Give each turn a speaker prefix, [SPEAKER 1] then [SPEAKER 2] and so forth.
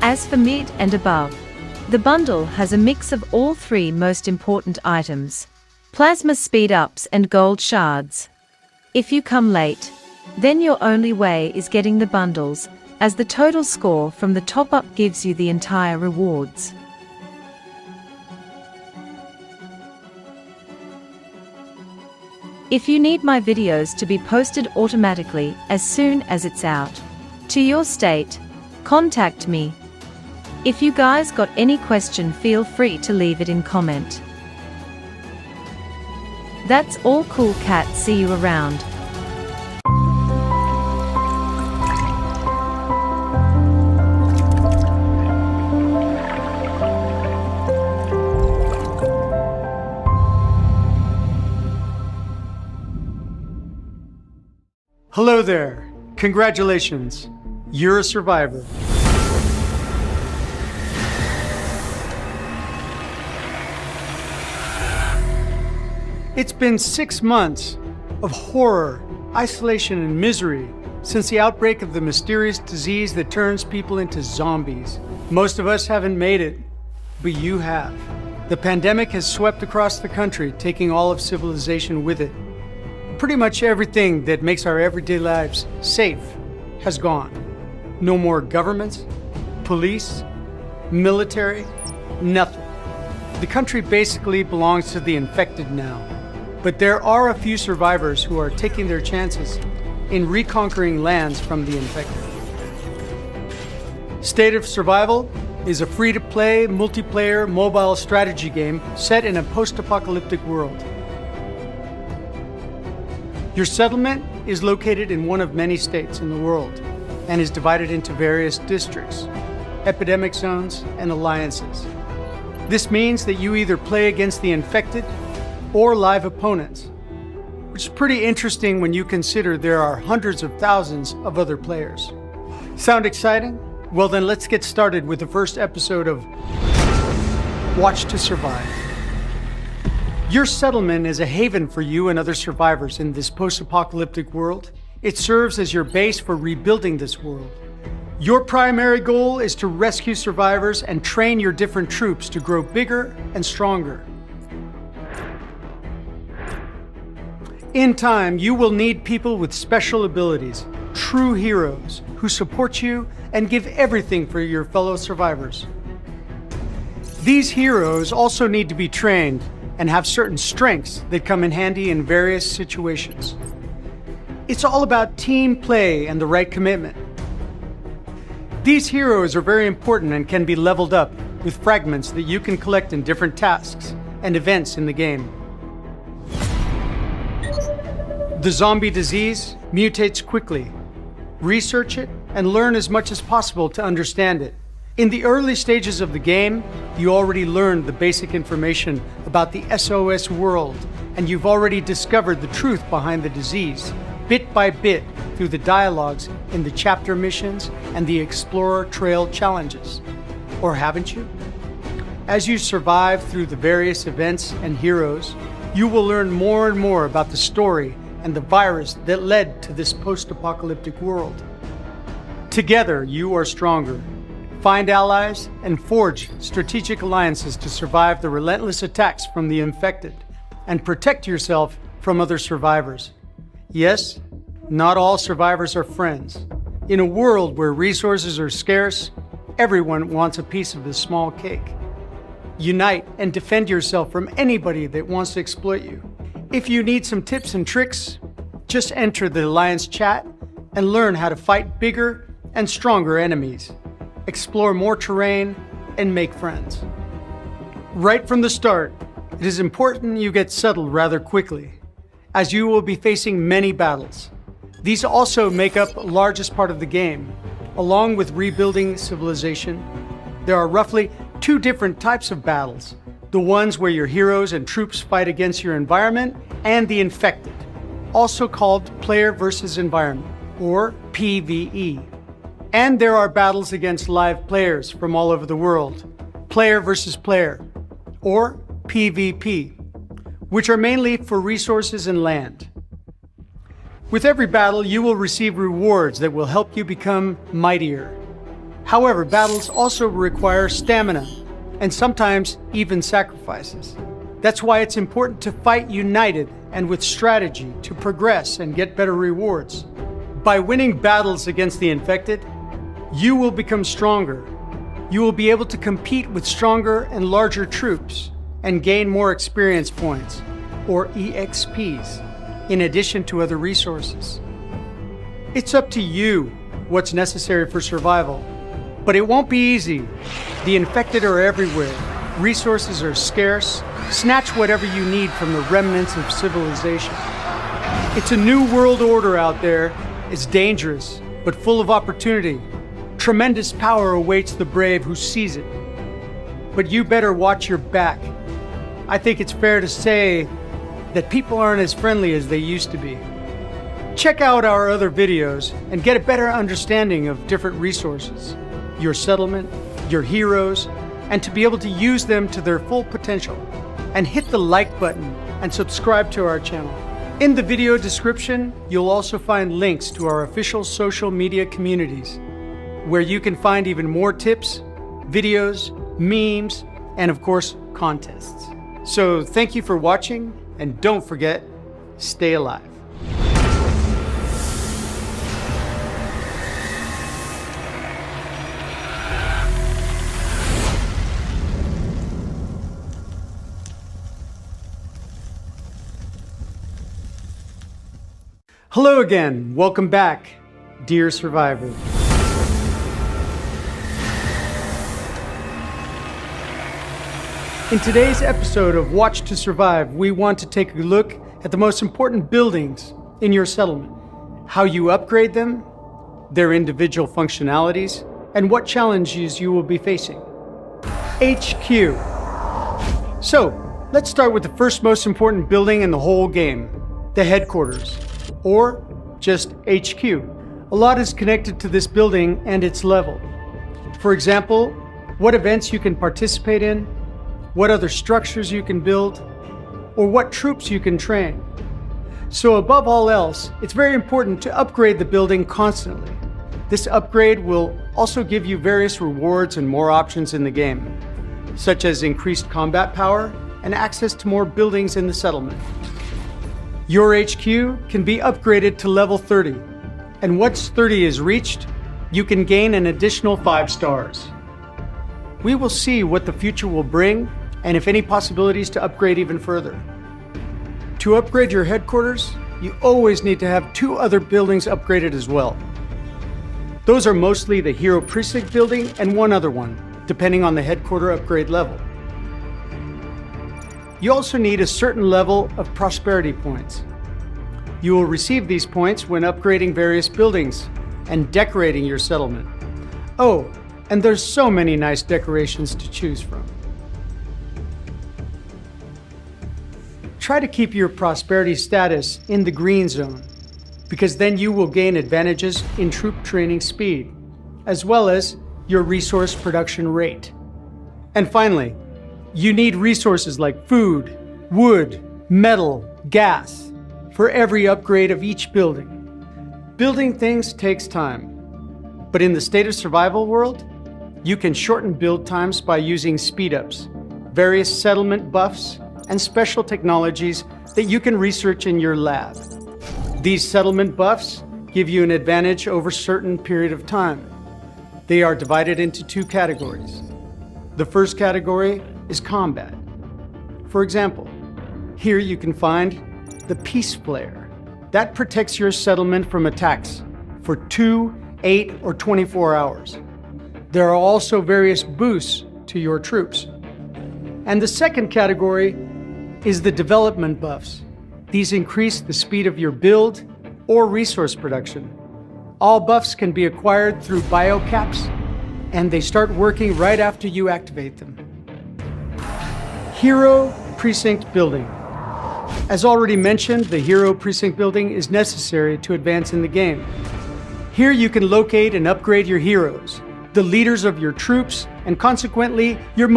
[SPEAKER 1] As for mid and above, the bundle has a mix of all three most important items: plasma speed-ups and gold shards. If you come late, then your only way is getting the bundles, as the total score from the top-up gives you the entire rewards. If you need my videos to be posted automatically as soon as it's out to your state, contact me. If you guys got any question, feel free to leave it in comment. That's all, cool cat, see you around.
[SPEAKER 2] Hello there. Congratulations. You're a survivor. It's been 6 months of horror, isolation, and misery since the outbreak of the mysterious disease that turns people into zombies. Most of us haven't made it, but you have. The pandemic has swept across the country, taking all of civilization with it. Pretty much everything that makes our everyday lives safe has gone. No more governments, police, military, nothing. The country basically belongs to the infected now. But there are a few survivors who are taking their chances in reconquering lands from the infected. State of Survival is a free-to-play, multiplayer, mobile strategy game set in a post-apocalyptic world. Your settlement is located in one of many states in the world and is divided into various districts, epidemic zones, and alliances. This means that you either play against the infected or live opponents, which is pretty interesting when you consider there are hundreds of thousands of other players. Sound exciting? Well then, let's get started with the first episode of Watch to Survive. Your settlement is a haven for you and other survivors in this post-apocalyptic world. It serves as your base for rebuilding this world. Your primary goal is to rescue survivors and train your different troops to grow bigger and stronger. In time, you will need people with special abilities, true heroes, who support you and give everything for your fellow survivors. These heroes also need to be trained and have certain strengths that come in handy in various situations. It's all about team play and the right commitment. These heroes are very important and can be leveled up with fragments that you can collect in different tasks and events in the game. The zombie disease mutates quickly. Research it and learn as much as possible to understand it. In the early stages of the game, you already learned the basic information about the SOS world, and you've already discovered the truth behind the disease, bit by bit, through the dialogues in the chapter missions and the Explorer Trail challenges. Or haven't you? As you survive through the various events and heroes, you will learn more and more about the story and the virus that led to this post-apocalyptic world. Together, you are stronger. Find allies and forge strategic alliances to survive the relentless attacks from the infected and protect yourself from other survivors. Yes, not all survivors are friends. In a world where resources are scarce, everyone wants a piece of this small cake. Unite and defend yourself from anybody that wants to exploit you. If you need some tips and tricks, just enter the Alliance chat and learn how to fight bigger and stronger enemies, explore more terrain, and make friends. Right from the start, it is important you get settled rather quickly, as you will be facing many battles. These also make up the largest part of the game. Along with rebuilding civilization, there are roughly 2 different types of battles: the ones where your heroes and troops fight against your environment, and the infected, also called player versus environment, or PvE. And there are battles against live players from all over the world, player versus player, or PvP, which are mainly for resources and land. With every battle, you will receive rewards that will help you become mightier. However, battles also require stamina, and sometimes even sacrifices. That's why it's important to fight united and with strategy to progress and get better rewards. By winning battles against the infected, you will become stronger. You will be able to compete with stronger and larger troops and gain more experience points, or EXPs, in addition to other resources. It's up to you what's necessary for survival, but it won't be easy. The infected are everywhere. Resources are scarce. Snatch whatever you need from the remnants of civilization. It's a new world order out there. It's dangerous, but full of opportunity. Tremendous power awaits the brave who seize it. But you better watch your back. I think it's fair to say that people aren't as friendly as they used to be. Check out our other videos and get a better understanding of different resources, your settlement, your heroes, and to be able to use them to their full potential. And hit the like button and subscribe to our channel. In the video description, you'll also find links to our official social media communities, where you can find even more tips, videos, memes, and of course, contests. So thank you for watching, and don't forget, stay alive. Hello again, welcome back, dear survivor. In today's episode of Watch to Survive, we want to take a look at the most important buildings in your settlement, how you upgrade them, their individual functionalities, and what challenges you will be facing. HQ. So, let's start with the first most important building in the whole game, the headquarters, or just HQ. A lot is connected to this building and its level. For example, what events you can participate in, what other structures you can build, or what troops you can train. So above all else, it's very important to upgrade the building constantly. This upgrade will also give you various rewards and more options in the game, such as increased combat power and access to more buildings in the settlement. Your HQ can be upgraded to level 30, and once 30 is reached, you can gain an additional 5 stars. We will see what the future will bring and if any possibilities to upgrade even further. To upgrade your headquarters, you always need to have 2 other buildings upgraded as well. Those are mostly the Hero Precinct building and one other one, depending on the headquarter upgrade level. You also need a certain level of prosperity points. You will receive these points when upgrading various buildings and decorating your settlement. Oh, and there's so many nice decorations to choose from. Try to keep your prosperity status in the green zone, because then you will gain advantages in troop training speed, as well as your resource production rate. And finally, you need resources like food, wood, metal, gas, for every upgrade of each building. Building things takes time, but in the State of Survival world, you can shorten build times by using speed-ups, various settlement buffs, and special technologies that you can research in your lab. These settlement buffs give you an advantage over a certain period of time. They are divided into 2 categories. The first category is combat. For example, here you can find the Peace Flare. That protects your settlement from attacks for 2, 8, or 24 hours. There are also various boosts to your troops. And the second category is the development buffs. These increase the speed of your build or resource production. All buffs can be acquired through biocaps, and they start working right after you activate them. Hero Precinct Building. As already mentioned, the Hero Precinct Building is necessary to advance in the game. Here you can locate and upgrade your heroes, the leaders of your troops, and consequently, your